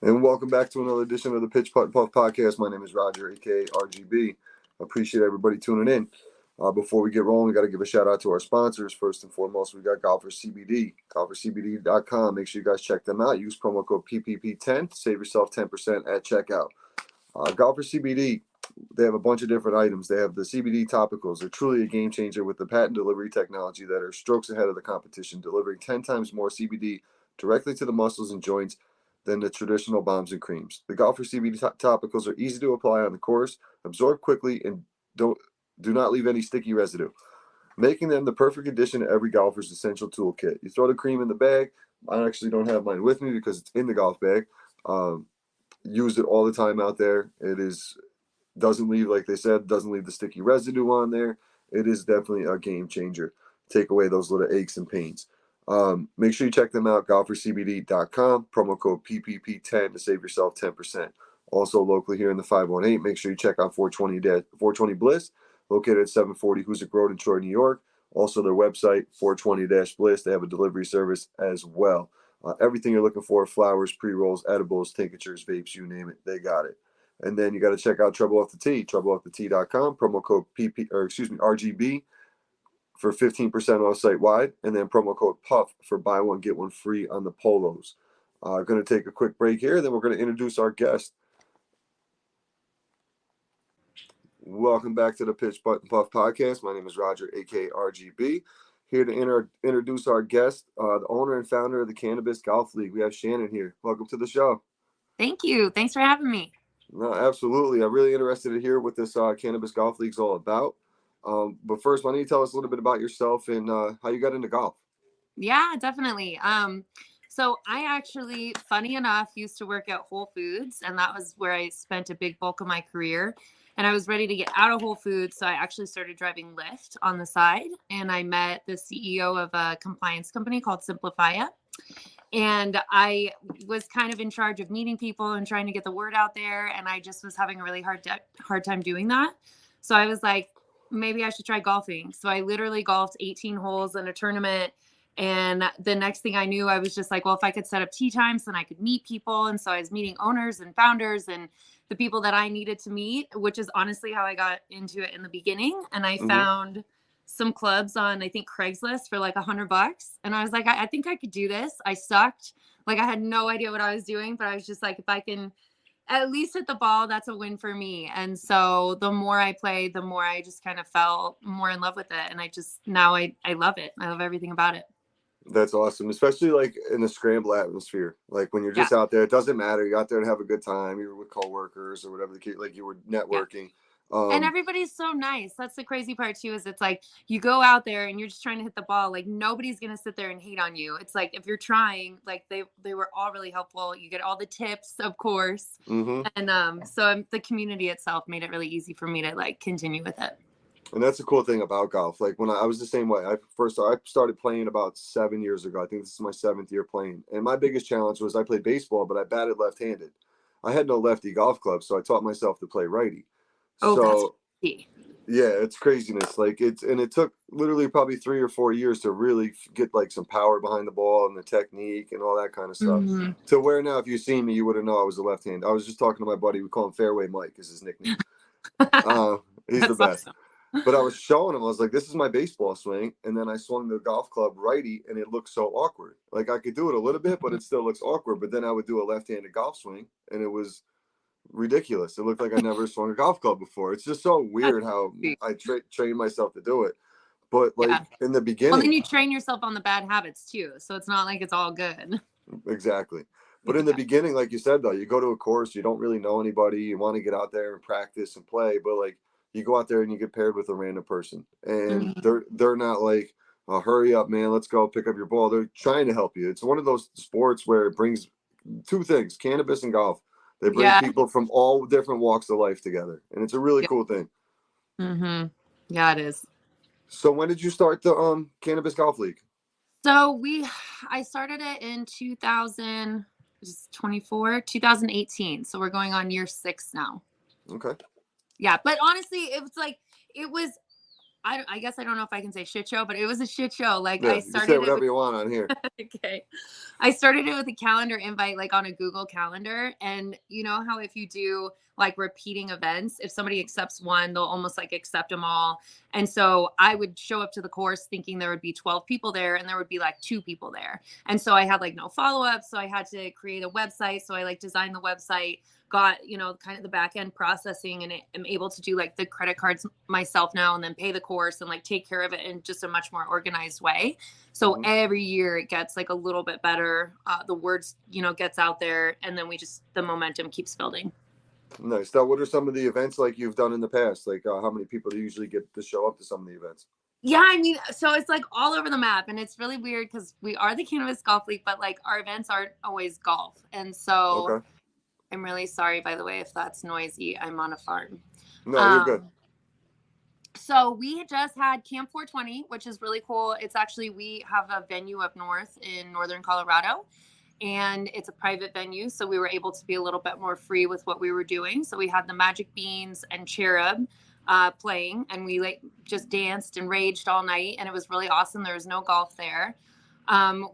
And welcome back to another edition of the Pitch Putt Puff Podcast. My name is Roger, aka Rgb. Appreciate everybody tuning in. Before we get rolling, we got to give a shout out to our sponsors. First and foremost, we got Golfer CBD, golfercbd.com. Make sure you guys check them out. Use promo code PPP10 to save yourself 10% at checkout. Golfer CBD, they have a bunch of different items. They have the CBD topicals. They're truly a game changer with the patent delivery technology that are strokes ahead of the competition, delivering 10 times more CBD directly to the muscles and joints than the traditional balms and creams. The Golfer CBD topicals are easy to apply on the course, absorb quickly, and do not leave any sticky residue, making them the perfect addition to every golfer's essential toolkit. You throw the cream in the bag. I actually don't have mine with me because it's in the golf bag. Use it all the time out there. Doesn't leave, like they said, doesn't leave the sticky residue on there. It is definitely a game changer. Take away those little aches and pains. Make sure you check them out, golfercbd.com, promo code PPP10 to save yourself 10%. Also locally here in the 518, make sure you check out 420 Bliss, located at 740 Hoosick Road in Troy, New York. Also their website, 420-Bliss. They have a delivery service as well. Everything you're looking for, flowers, pre-rolls, edibles, tinctures, vapes, you name it, they got it. And then you got to check out Trouble Off the Tee, troubleoffthetea.com, promo code RGB for 15% off site wide, and then promo code PUFF for buy one get one free on the polos. Going to take a quick break here, then we're going to introduce our guest. Welcome back to the Pitch Putt and Puff Podcast. My name is Roger, aka RGB. Here to introduce our guest, the owner and founder of the Cannabis Golf League. We have Shannon here. Welcome to the show. Thank you. Thanks for having me. No, absolutely. I'm really interested to hear what this Cannabis Golf League is all about. But first, why don't you tell us a little bit about yourself and how you got into golf? Yeah, definitely. So I actually, funny enough, used to work at Whole Foods, and that was where I spent a big bulk of my career. And I was ready to get out of Whole Foods, so I actually started driving Lyft on the side. And I met the CEO of a compliance company called Simplify. And I was kind of in charge of meeting people and trying to get the word out there. And I just was having a really hard time doing that. So I was like, maybe I should try golfing. So I literally golfed 18 holes in a tournament. And the next thing I knew, I was just like, well, if I could set up tee times, then I could meet people. And so I was meeting owners and founders and the people that I needed to meet, which is honestly how I got into it in the beginning. And I found some clubs on, I think, Craigslist for like $100. And I was like, I think I could do this. I sucked. Like I had no idea what I was doing, but I was just like, if I can at least hit the ball, that's a win for me. And so the more I played, the more I just kind of fell more in love with it. And now I love it. I love everything about it. That's awesome, especially like in a scramble atmosphere. Like when you're just out there, it doesn't matter. You're out there to have a good time. You're with coworkers or whatever the case, like you were networking. And everybody's so nice. That's the crazy part too, is it's like you go out there and you're just trying to hit the ball. Like nobody's going to sit there and hate on you. It's like if you're trying, like they were all really helpful. You get all the tips, of course. And so the community itself made it really easy for me to like continue with it. And that's the cool thing about golf. Like when I was the same way. I started playing about 7 years ago. I think this is my 7th year playing. And my biggest challenge was I played baseball, but I batted left-handed. I had no lefty golf club, so I taught myself to play righty. Oh, that's crazy. Yeah, it's craziness. Like it took literally probably 3 or 4 years to really get like some power behind the ball and the technique and all that kind of stuff. To where now, if you seen me, you wouldn't know I was a left-hand. I was just talking to my buddy. We call him Fairway Mike, is his nickname. He's the best. Awesome. But I was showing him, I was like, this is my baseball swing. And then I swung the golf club righty and it looked so awkward. Like I could do it a little bit, but it still looks awkward. But then I would do a left-handed golf swing and it was ridiculous. It looked like I never swung a golf club before. It's just so weird how I trained myself to do it. But like in the beginning. Well, then you train yourself on the bad habits too. So it's not like it's all good. Exactly. But in the beginning, like you said, though, you go to a course, you don't really know anybody. You want to get out there and practice and play. But like, you go out there and you get paired with a random person and they're not like, oh, hurry up, man, let's go pick up your ball. They're trying to help you. It's one of those sports where it brings two things, cannabis and golf. They bring people from all different walks of life together. And it's a really cool thing. Yeah, it is. So when did you start the Cannabis Golf League? So I started it in 2018. So we're going on year 6 now. Okay. Yeah, but honestly, I guess I don't know if I can say shit show, but it was a shit show. Like Yeah, I you can say started it whatever with, you want on here. okay. I started it with a calendar invite, like on a Google Calendar. And you know how if you do like repeating events, if somebody accepts one, they'll almost like accept them all. And so I would show up to the course thinking there would be 12 people there and there would be like 2 people there. And so I had like no follow-up. So I had to create a website. So I like designed the website, got, you know, kind of the back end processing, and am able to do like the credit cards myself now and then pay the course and like take care of it in just a much more organized way. So every year it gets like a little bit better. The words, you know, gets out there, and then the momentum keeps building. Nice. Now, what are some of the events like you've done in the past? Like, how many people do you usually get to show up to some of the events? Yeah, I mean, so it's like all over the map, and it's really weird because we are the Cannabis Golf League, but like our events aren't always golf. And so Okay. I'm really sorry, by the way, if that's noisy. I'm on a farm. No, you're good. So we just had Camp 420, which is really cool. It's actually, we have a venue up north in northern Colorado, and it's a private venue. So we were able to be a little bit more free with what we were doing. So we had the Magic Beans and Cherub playing, and we like just danced and raged all night, and it was really awesome. There was no golf there.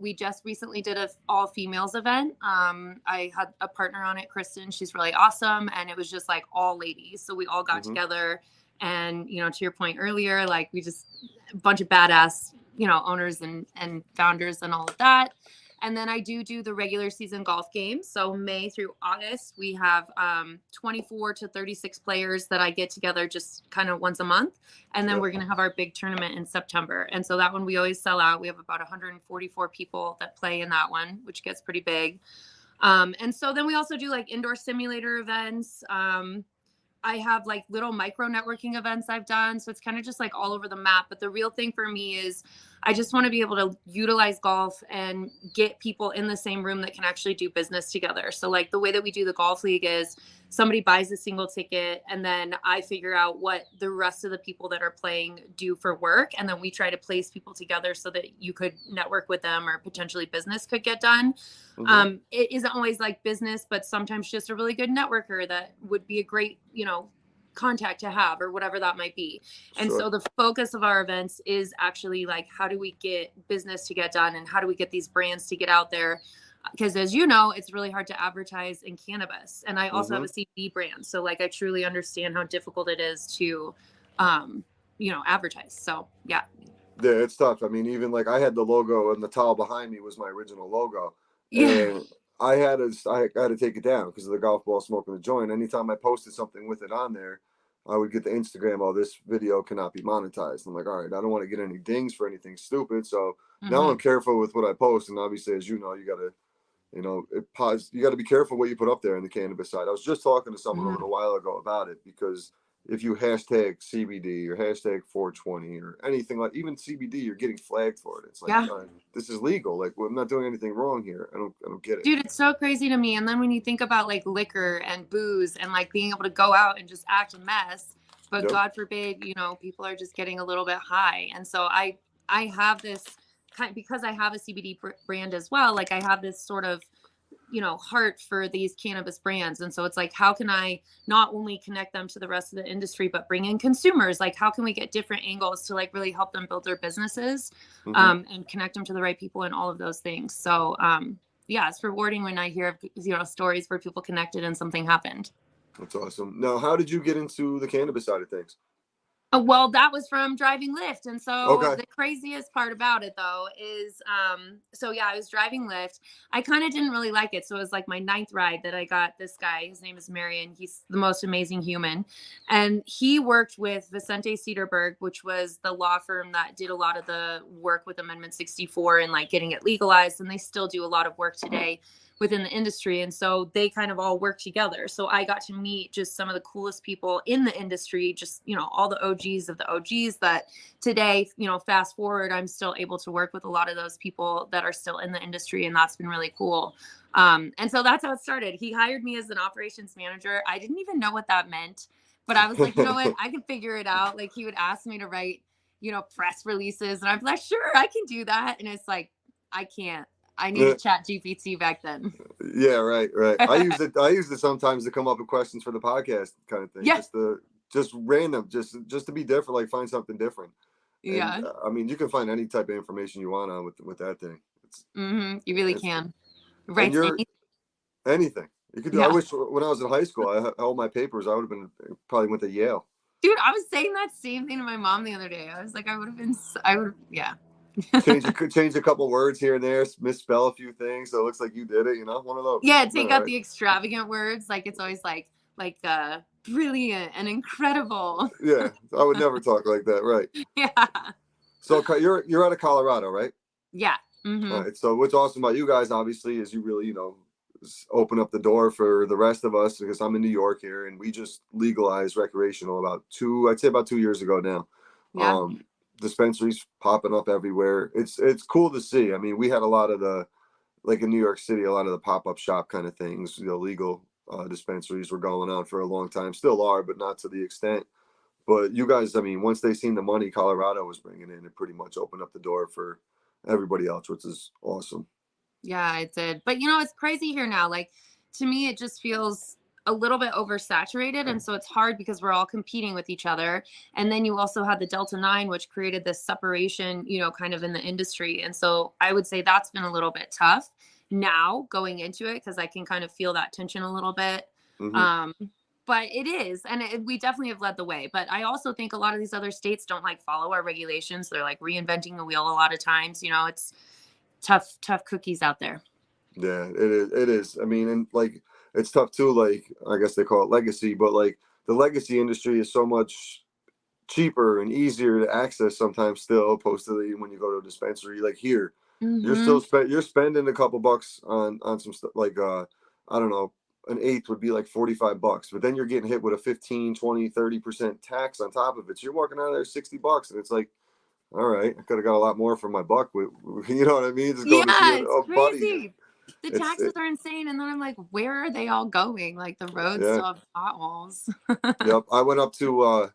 We just recently did a all females event. I had a partner on it, Kristen. She's really awesome. And it was just like all ladies. So we all got together, and, you know, to your point earlier, like we just a bunch of badass, you know, owners and founders and all of that. And then I do the regular season golf games. So May through August, we have 24 to 36 players that I get together just kind of once a month. And then we're going to have our big tournament in September. And so that one we always sell out. We have about 144 people that play in that one, which gets pretty big. And so then we also do like indoor simulator events. I have like little micro networking events I've done. So it's kind of just like all over the map. But the real thing for me is I just want to be able to utilize golf and get people in the same room that can actually do business together. So like the way that we do the golf league is somebody buys a single ticket, and then I figure out what the rest of the people that are playing do for work. And then we try to place people together so that you could network with them, or potentially business could get done. It isn't always like business, but sometimes just a really good networker that would be a great, you know, contact to have, or whatever that might be. And so the focus of our events is actually like, how do we get business to get done, and how do we get these brands to get out there? Because as you know, it's really hard to advertise in cannabis. And I also have a CBD brand. So like, I truly understand how difficult it is to, you know, advertise. So yeah. Yeah, it's tough. I mean, even like I had the logo, and the towel behind me was my original logo. Yeah. And I had to take it down because of the golf ball smoking the joint. Anytime I posted something with it on there, I would get the Instagram, oh, this video cannot be monetized. I'm like, all right, I don't want to get any dings for anything stupid. So now I'm careful with what I post. And obviously, as you know, you got to, you know, you got to be careful what you put up there in the cannabis side. I was just talking to someone a little while ago about it, because if you hashtag CBD or hashtag 420 or anything, like even CBD, you're getting flagged for it. It's like, this is legal. Like, well, I'm not doing anything wrong here. I don't get it. Dude, it's so crazy to me. And then when you think about like liquor and booze and like being able to go out and just act a mess, but God forbid, you know, people are just getting a little bit high. And so I have this because I have a CBD brand as well. Like I have this sort of, you know, heart for these cannabis brands. And so it's like, how can I not only connect them to the rest of the industry, but bring in consumers? Like, how can we get different angles to like really help them build their businesses, and connect them to the right people and all of those things. So, yeah, it's rewarding when I hear of, you know, stories where people connected and something happened. That's awesome. Now, how did you get into the cannabis side of things? Well, that was from driving Lyft. And so the craziest part about it, though, is so yeah, I was driving Lyft. I kind of didn't really like it. So it was like my 9th ride that I got this guy. His name is Marion. He's the most amazing human. And he worked with Vicente Cederberg, which was the law firm that did a lot of the work with Amendment 64 and like getting it legalized. And they still do a lot of work today within the industry. And so they kind of all work together. So I got to meet just some of the coolest people in the industry, just, you know, all the OGs of the OGs that today, you know, fast forward, I'm still able to work with a lot of those people that are still in the industry. And that's been really cool. And so that's how it started. He hired me as an operations manager. I didn't even know what that meant, but I was like, you know what, I can figure it out. Like he would ask me to write, you know, press releases, and I'm like, sure, I can do that. And it's like, I can't. I needed Chat GPT back then. Yeah, right. I used it sometimes to come up with questions for the podcast kind of thing. Yeah. Just to just random, just to be different, like find something different. And Yeah. I mean, you can find any type of information you want on with that thing. You really It's can. and Writes you're any. anything you could do. I Yeah. wish when I was in high school, I had all my papers. I would have been probably went to Yale. Dude, I was saying that same thing to my mom the other day. I was like, I would have been, yeah. Change a couple words here and there, misspell a few things, so it looks like you did it. One of those. Yeah, All take out right. the extravagant words. Like it's always like brilliant and incredible. Yeah, I would never talk like that, right? Yeah. So you're out of Colorado, right? Yeah. All right. So what's awesome about you guys, obviously, is you really, open up the door for the rest of us because I'm in New York here, and we just legalized recreational I'd say about 2 years ago now. Yeah. Dispensaries popping up everywhere. It's cool to see. I mean, we had a lot of the like in New York City, a lot of the pop-up shop kind of things, legal dispensaries were going on for a long time, still are, but not to the extent. But you guys, I mean, once they seen the money Colorado was bringing in, it pretty much opened up the door for everybody else, which is awesome. Yeah, it did. But it's crazy here now. Like to me, it just feels a little bit oversaturated. And so it's hard because we're all competing with each other. And then you also had the Delta 9, which created this separation, kind of in the industry. And so I would say that's been a little bit tough now going into it because I can kind of feel that tension a little bit. Mm-hmm. Um, but it is, and we definitely have led the way. But I also think a lot of these other states don't like follow our regulations. They're like reinventing the wheel a lot of times. It's tough cookies out there. Yeah, it is. It is. I mean, and like it's tough too. Like I guess they call it legacy, but like the legacy industry is so much cheaper and easier to access sometimes still, opposed to when you go to a dispensary. Like here, Mm-hmm. you're spending a couple bucks on some stuff like I don't know, an eighth would be like $45, but then you're getting hit with a 15, 20, 30% tax on top of it. So you're walking out of there $60, and it's like, all right, I could have got a lot more for my buck. You know what I mean? Just going to see Yeah, it's a buddy. crazy. The taxes are insane, and then I'm like, where are they all going? Like the roads Yeah. still have potholes. Yep. I went up to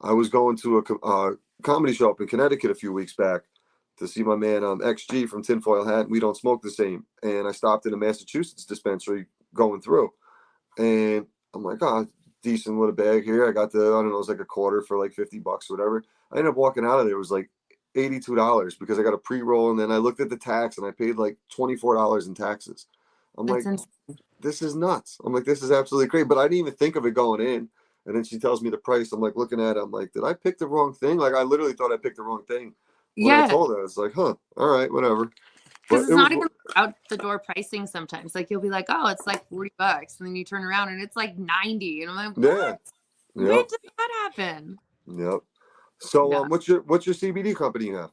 I was going to a comedy show up in Connecticut a few weeks back to see my man XG from Tinfoil Hat. We don't smoke the same, and I stopped in a Massachusetts dispensary going through, and I'm like, oh, decent little bag here. I got I don't know, it was like a quarter for like $50 or whatever. I ended up walking out of there. It was like $82 because I got a pre-roll, and then I looked at the tax and I paid like $24 in taxes. I'm It's like, insane. this is nuts. I'm like, this is absolutely great. But I didn't even think of it going in. And then she tells me the price. I'm like looking at it. I'm like, did I pick the wrong thing? Like I literally thought I picked the wrong thing when I Yeah, told her. It's like, huh, all right, whatever. because But it's it was not even out the door pricing sometimes. Like you'll be like, oh, it's like $40, and then you turn around and it's like 90, and I'm like, yeah, what? When yep, did that happen? yep. So Yeah. what's your CBD company you have?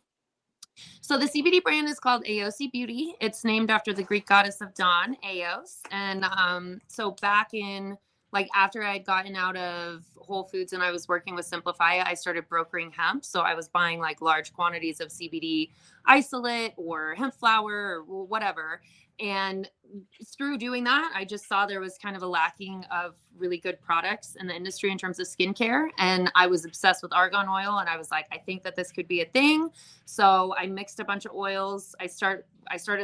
So the CBD brand is called AOC Beauty. It's named after the Greek goddess of dawn, Eos. And so back in like after I had gotten out of Whole Foods and I was working with Simplify, I started brokering hemp. So I was buying like large quantities of CBD isolate or hemp flower or whatever. And through doing that, I just saw there was kind of a lacking of really good products in the industry in terms of skincare. And I was obsessed with argan oil. And I was like, I think that this could be a thing. So I mixed a bunch of oils. I started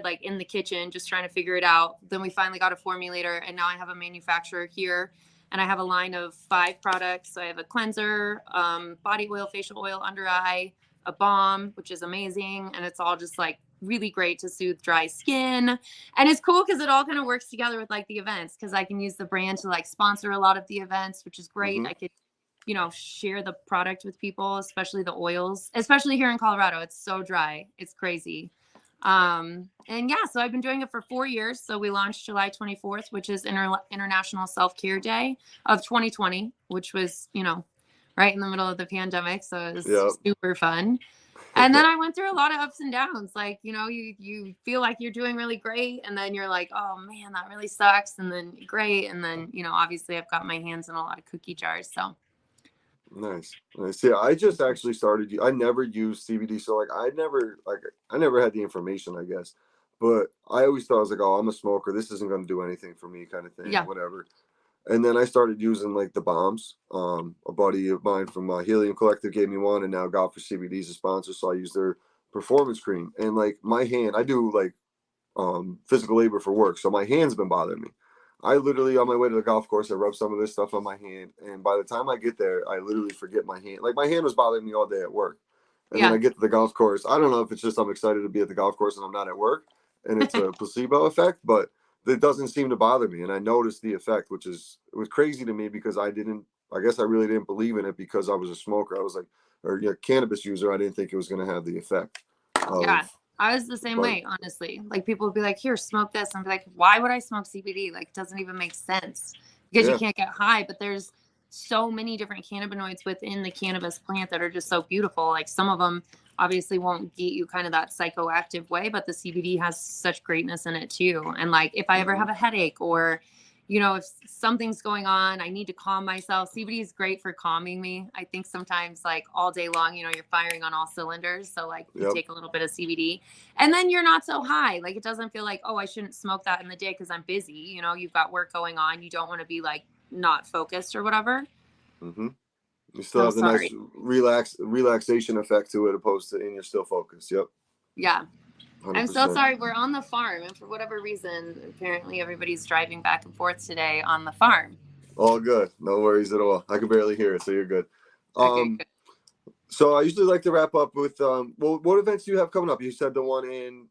like in the kitchen just trying to figure it out. Then we finally got a formulator, and now I have a manufacturer here, and I have a line of 5 products. So I have a cleanser, body oil, facial oil, under eye, a balm, which is amazing, and it's all just like really great to soothe dry skin. And it's cool because it all kind of works together with like the events, because I can use the brand to like sponsor a lot of the events, which is great. Mm-hmm. I could share the product with people, especially the oils, especially here in Colorado. It's so dry. It's crazy. And yeah, so I've been doing it for 4 years. So we launched July 24th, which is International Self-Care Day of 2020, which was, right in the middle of the pandemic. So it was super fun. And then I went through a lot of ups and downs. Like, you feel like you're doing really great. And then you're like, oh man, that really sucks. And then great. And then, obviously I've got my hands in a lot of cookie jars. So Nice. Yeah, I just actually started. I never used CBD, so like I never had the information, I guess. But I always thought I was like, oh, I'm a smoker. This isn't going to do anything for me, kind of thing, yeah. whatever. And then I started using like the bombs. A buddy of mine from Helium Collective gave me one, and now Golf for CBD is a sponsor, so I use their performance cream. And like my hand, I do like physical labor for work, so my hand's been bothering me. I literally on my way to the golf course, I rub some of this stuff on my hand, and by the time I get there, I literally forget my hand. Like my hand was bothering me all day at work, and then Yeah. I get to the golf course. I don't know if it's just I'm excited to be at the golf course and I'm not at work, and it's a placebo effect, but it doesn't seem to bother me, and I noticed the effect, which is it was crazy to me because I didn't. I guess I really didn't believe in it because I was a smoker. I was like, or cannabis user. I didn't think it was going to have the effect Yeah. of, I was the same but way, honestly. Like people would be like, here, smoke this. And I'd be like, why would I smoke CBD? Like it doesn't even make sense because you yeah. can't get high, but there's so many different cannabinoids within the cannabis plant that are just so beautiful. Like some of them obviously won't get you kind of that psychoactive way, but the CBD has such greatness in it too. And like if I ever Mm-hmm. have a headache or if something's going on, I need to calm myself. CBD is great for calming me. I think sometimes like all day long, you're firing on all cylinders. So like you Yep. take a little bit of CBD and then you're not so high. Like it doesn't feel like, oh, I shouldn't smoke that in the day because I'm busy. You've got work going on. You don't want to be like not focused or whatever. Mm-hmm. You still So have the nice sorry. relaxation effect to it, opposed to and you're still focused. Yep, Yeah. hundred I'm so percent. sorry. We're on the farm. And for whatever reason, apparently everybody's driving back and forth today on the farm. All good, no worries at all. I can barely hear it, so you're good. Okay, Um, good. so I usually like to wrap up with well, what events do you have coming up? You said the one in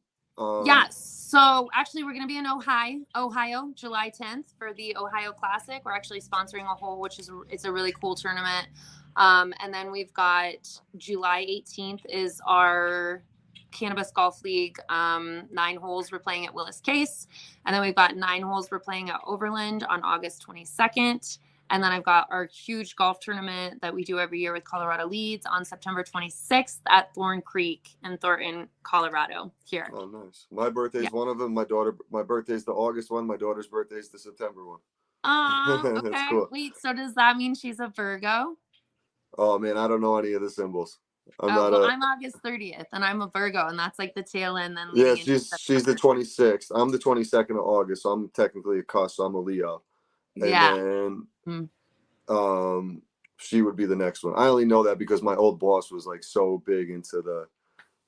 Yes. So actually, we're going to be in Ohio, July 10th for the Ohio Classic. We're actually sponsoring a hole, it's a really cool tournament. And then we've got July 18th is our Cannabis Golf League 9 holes. We're playing at Willis Case. And then we've got 9 holes we're playing at Overland on August 22nd. And then I've got our huge golf tournament that we do every year with Colorado Leads on September 26th at Thorn Creek in Thornton, Colorado here. Oh, nice. My birthday's Yeah. one of them. My birthday's the August one. My daughter's birthday's the September one. That's Okay. cool. Wait, so does that mean she's a Virgo? Oh man, I don't know any of the symbols. I'm Oh, not well, a. I'm August 30th and I'm a Virgo, and that's like the tail end then Yeah, leading into she's the September. 26th. I'm the 22nd of August, so I'm technically a cusp. So I'm a Leo, and Yeah. then Mm. she would be the next one. I only know that because my old boss was like so big into the.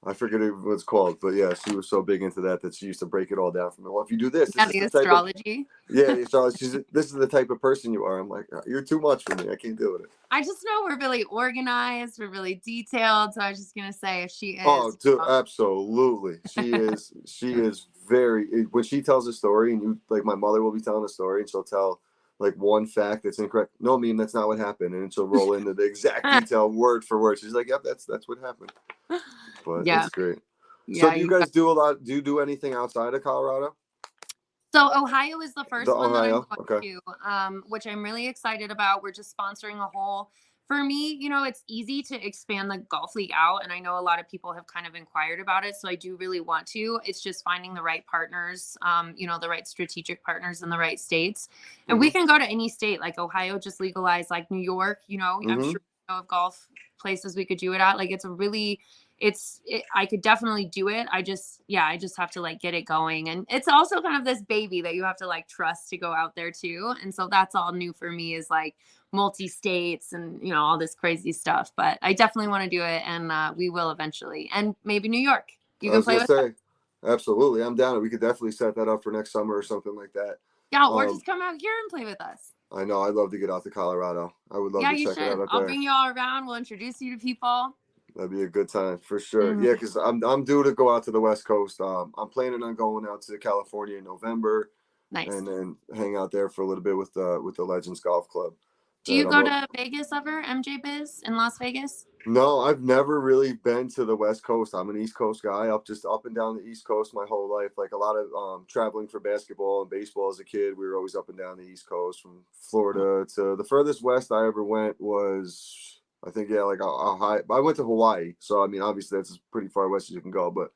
I forget what it's called, but yeah, she was so big into that she used to break it all down for me. Well, if you do this, Yeah, this is the the type of astrology. yeah. So this is the type of person you are. I'm like, you're too much for me. I can't deal with it. I just know we're really organized, we're really detailed. So I was just gonna say if she Oh, is, dude, absolutely. She is. She is very. When she tells a story, and you like, my mother will be telling a story, and she'll tell like one fact that's incorrect. No, I mean that's not what happened, and she'll roll into the exact detail, word for word. She's like, "Yep, that's what happened." But yeah, it's great. So, yeah, do you you guys do a lot? Do you do anything outside of Colorado? So Ohio is the The first one that I'm Ohio. going Okay. to, which I'm really excited about. We're just sponsoring a hole. For me, it's easy to expand the golf league out, and I know a lot of people have kind of inquired about it. So I do really want to. It's just finding the right partners, the right strategic partners in the right states, and we Mhm. can go to any state. Like Ohio just legalized, like New York. I'm Mhm. sure of golf places we could do it at. Like I could definitely do it. I just have to like get it going. And it's also kind of this baby that you have to like trust to go out there too. And so that's all new for me is like multi-states and, all this crazy stuff. But I definitely want to do it. And we will eventually. And maybe New York. You I can was play gonna with us. say, absolutely. I'm down. We could definitely set that up for next summer or something like that. Yeah. Or Um, just come out here and play with us. I know. I'd love to get out to Colorado. I would love Yeah, to you check it out should. up I'll there. bring you all around. We'll introduce you to people. That'd be a good time for sure. Mhm. Yeah, because I'm due to go out to the West Coast. I'm planning on going out to California in November, Nice. and then hang out there for a little bit with the Legends Golf Club. Do That you I'm go a, to Vegas ever? MJ Biz in Las Vegas? no, I've never really been to the West Coast. I'm an East Coast guy, up and down the East Coast my whole life. Like a lot of traveling for basketball and baseball as a kid, we were always up and down the East Coast, from Florida to the furthest west I ever went was, I think, yeah, like a high. I went to Hawaii, so I mean, obviously that's as pretty far west as you can go. But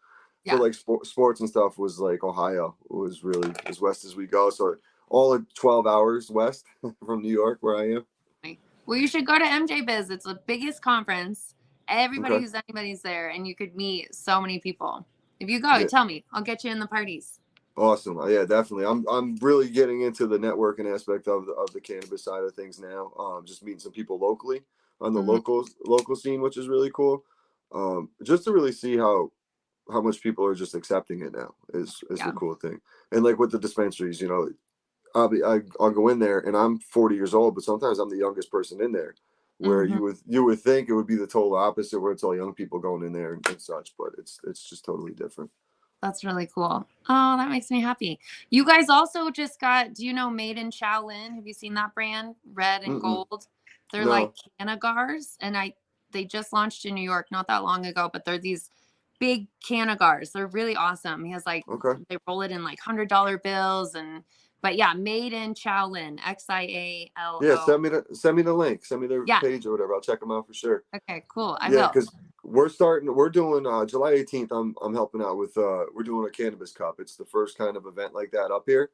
for Yeah. like sports and stuff, was like Ohio was really as west as we go. So all of 12 hours west from New York, where I am. Well, you should go to MJ Biz. It's the biggest conference. Everybody Okay. who's anybody's there, and you could meet so many people. If you go, Yeah. tell me. I'll get you in the parties. Awesome. Yeah, definitely. I'm really getting into the networking aspect of the cannabis side of things now. Just meeting some people locally on the Mhm. local scene, which is really cool. Just to really see how much people are just accepting it now is the Yeah. cool thing. And like with the dispensaries, I'll go in there and I'm 40 years old, but sometimes I'm the youngest person in there. Where Hmm. you would think it would be the total opposite, where it's all young people going in there and such, but it's just totally different. That's really cool. Oh, that makes me happy. You guys also just got, do you know Made in Shaolin? Have you seen that brand? Red and Mm-mm. gold. They're like No. Canagars. And they just launched in New York not that long ago, but they're these big Canagars. They're really awesome. He has like, Okay. they roll it in like $100 bills. But yeah, Made in Shaolin, Yeah, XIALO. send me the link. Send me their Yeah. page or whatever. I'll check them out for sure. Okay, cool. I Yeah, will. because we're doing July 18th. I'm helping out with we're doing a cannabis cup. It's the first kind of event like that up here.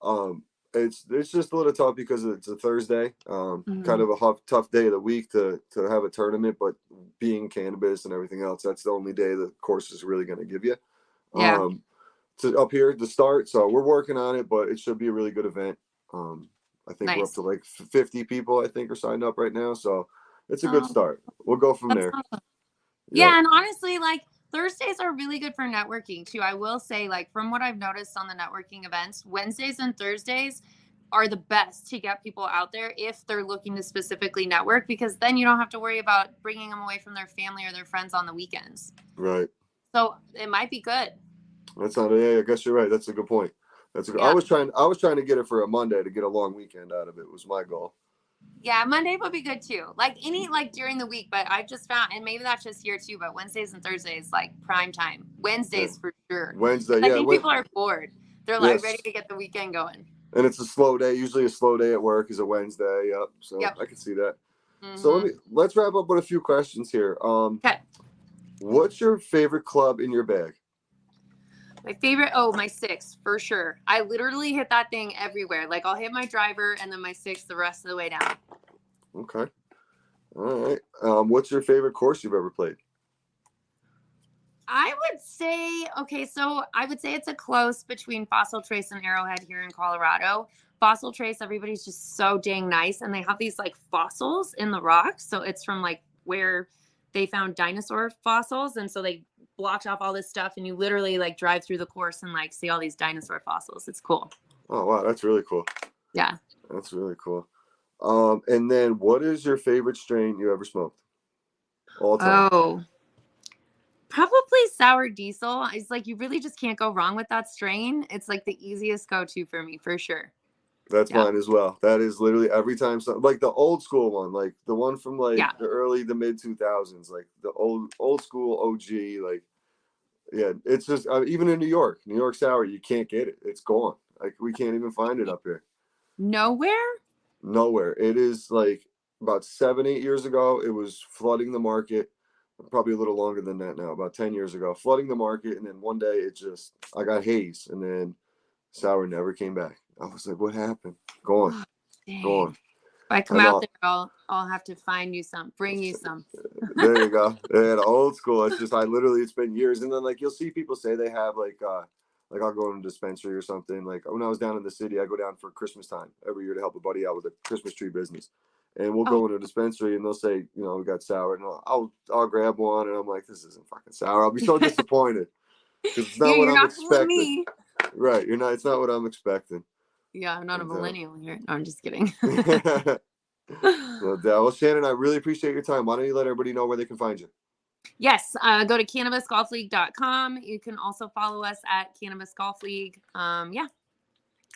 Um, it's just a little tough because it's a Thursday. Kind Mhm. of a tough day of the week to have a tournament, but being cannabis and everything else, that's the only day the course is really going to give you. Yeah. Um, to up here to start. So we're working on it, but it should be a really good event. Um, I think we're up Nice. to like 50 people. I think are signed up right now, so it's a good Oh, start. We'll go from that's there. awesome. Yep. Yeah, and honestly, like Thursdays are really good for networking too. I will say, like, from what I've noticed on the networking events, Wednesdays and Thursdays are the best to get people out there if they're looking to specifically network, because then you don't have to worry about bringing them away from their family or their friends on the weekends. Right. So it might be good. That's not. Yeah, I guess you're right. That's a good point. That's a good. Yeah. I was trying to get it for a Monday to get a long weekend out of it. Was my goal. Yeah, Monday would be good too. Like any like during the week, but I've just found, and maybe that's just here too, but Wednesdays and Thursdays like prime time. Yeah. Wednesdays for sure. Wednesday. 'Cause I Yeah. think people are bored. They're like ready Yes. to get the weekend going. And it's a slow day. Usually, a slow day at work is a Wednesday. Yep. So Yep. I can see that. So Mm-hmm. let's wrap up with a few questions here. Okay. What's your favorite club in your bag? My favorite, oh, my six for sure. I literally hit that thing everywhere. Like I'll hit my driver and then my six the rest of the way down. Okay. All right. What's your favorite course you've ever played? I would say, okay, so I would say it's a close between Fossil Trace and Arrowhead here in Colorado. Fossil Trace, everybody's just so dang nice, and they have these like fossils in the rocks. So it's from like where they found dinosaur fossils, and so they blocked off all this stuff, and you literally like drive through the course and like see all these dinosaur fossils. It's cool. Oh wow, that's really cool. Yeah. That's really cool. And then what is your favorite strain you ever smoked? All time. Oh, probably sour diesel. It's like you really just can't go wrong with that strain. It's like the easiest go-to for me for sure. That's Yeah. mine as well. That is literally every time like the old school one, like the one from like Yeah. the early to mid 2000s, like the old school OG. Like yeah, it's just even in New York sour, you can't get it. It's gone. Like we can't even find it up here. Nowhere? Nowhere. It is like about 7 8 years ago. It was flooding the market. Probably a little longer than that now. About 10 years ago, flooding the market, and then one day I got haze, and then sour never came back. I was like, what happened? Gone, Oh, dang. gone. If I come And out there, I'll have to find you some, bring you some. there you go. Yeah, the old school. It's just it's been years, and then like you'll see people say they have like I'll go in a dispensary or something. Like when I was down in the city, I go down for Christmas time every year to help a buddy out with a Christmas tree business. And we'll Oh, go into a dispensary and they'll say, we got sour, and I'll grab one, and I'm like, this isn't fucking sour. I'll be so disappointed because it's not yeah, what you're I'm not fooling expecting. me. Right? You're not. It's not what I'm expecting. Yeah, I'm not a And, millennial here. No, I'm just kidding. well, Shannon, I really appreciate your time. Why don't you let everybody know where they can find you? Yes, go to cannabisgolfleague.com. You can also follow us at Cannabis Golf League. Yeah.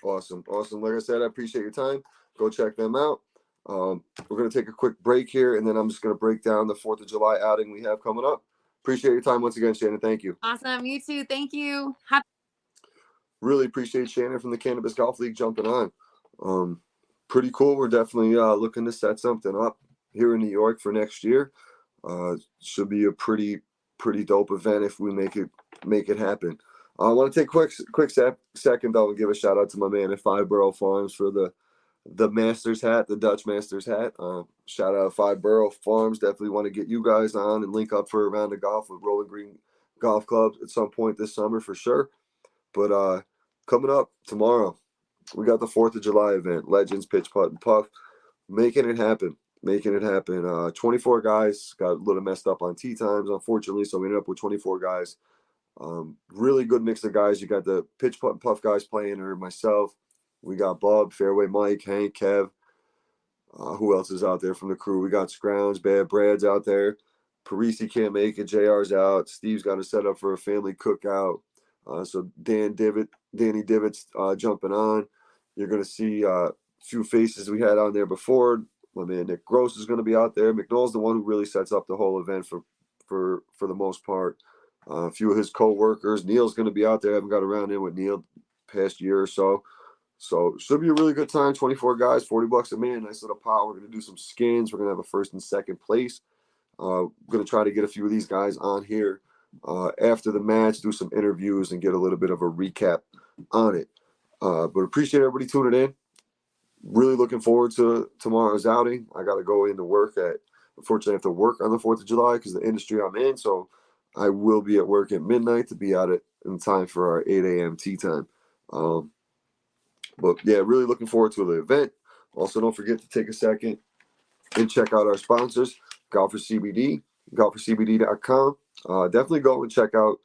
Awesome. Like I said, I appreciate your time. Go check them out. We're going to take a quick break here, and then I'm just going to break down the 4th of July outing we have coming up. Appreciate your time once again, Shannon. Thank you. Awesome. You too. Thank you. Really appreciate Shannon from the Cannabis Golf League jumping on. Pretty cool. We're definitely looking to set something up here in New York for next year. Should be a pretty dope event if we make it happen. I want to take quick second though and give a shout out to my man at Five Borough Farms for the Masters hat, the Dutch Masters hat. Shout out Five Borough Farms. Definitely want to get you guys on and link up for a round of golf with Rolling Green Golf Club at some point this summer for sure. But coming up tomorrow, we got the 4th of July event, Legends Pitch Putt and Puff, making it happen. 24 guys got a little messed up on tee times, unfortunately, so we ended up with 24 guys. Really good mix of guys. You got the pitch putt and puff guys playing, or myself, We got Bob, Fairway Mike, Hank, Kev. Who else is out there from the crew? We got Scrounge, Bad Brad's out there. Parisi can't make it. JR's out. Steve's got to set up for a family cookout. So Danny Divott's jumping on. You're going to see a few faces we had on there before. My man Nick Gross is going to be out there. McNall's the one who really sets up the whole event for the most part. A few of his co-workers. Neil's going to be out there. I haven't got around in with Neil past year or so. So should be a really good time. 24 guys, $40 a man. Nice little pile. We're going to do some skins. We're going to have a first and second place. Going to try to get a few of these guys on here after the match, do some interviews, and get a little bit of a recap on it. But appreciate everybody tuning in. Really looking forward to tomorrow's outing. I got to go into work unfortunately, I have to work on the 4th of July because the industry I'm in. So I will be at work at midnight to be out in time for our 8 a.m. tea time. But yeah, really looking forward to the event. Also, don't forget to take a second and check out our sponsors, Golfer CBD, golfercbd.com. Definitely go and check out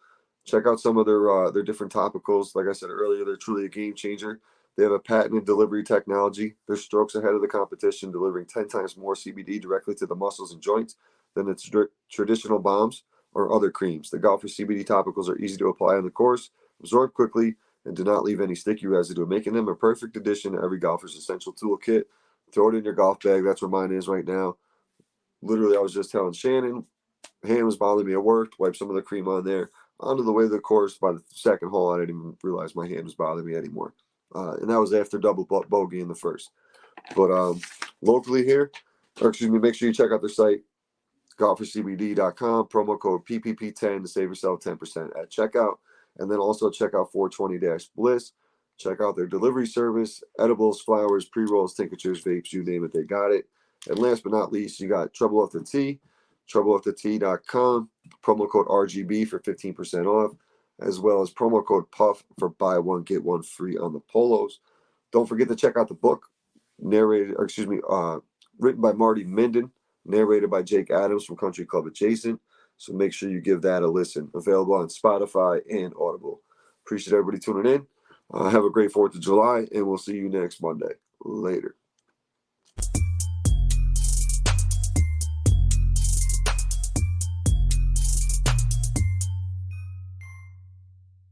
some of their different topicals. Like I said earlier, they're truly a game changer. They have a patented delivery technology. They're strokes ahead of the competition, delivering 10 times more CBD directly to the muscles and joints than the traditional balms or other creams. The Golfer CBD topicals are easy to apply on the course, absorb quickly, and do not leave any sticky residue, making them a perfect addition to every golfer's essential toolkit. Throw it in your golf bag. That's where mine is right now. Literally, I was just telling Shannon, hand was bothering me at work, wipe some of the cream on there. Onto the way of the course, by the second hole, I didn't even realize my hand was bothering me anymore. And that was after double bogey in the first. But locally here, make sure you check out their site, golfercbd.com, promo code PPP10 to save yourself 10% at checkout. And then also check out 420-Bliss. Check out their delivery service, edibles, flowers, pre-rolls, tinctures, vapes, you name it, they got it. And last but not least, you got Trouble Off the Tee, troubleoffthetea.com, promo code RGB for 15% off, as well as promo code PUFF for buy one, get one free on the polos. Don't forget to check out the book, written by Marty Minden, narrated by Jake Adams from Country Club Adjacent. So make sure you give that a listen. Available on Spotify and Audible. Appreciate everybody tuning in. Have a great 4th of July, and we'll see you next Monday. Later.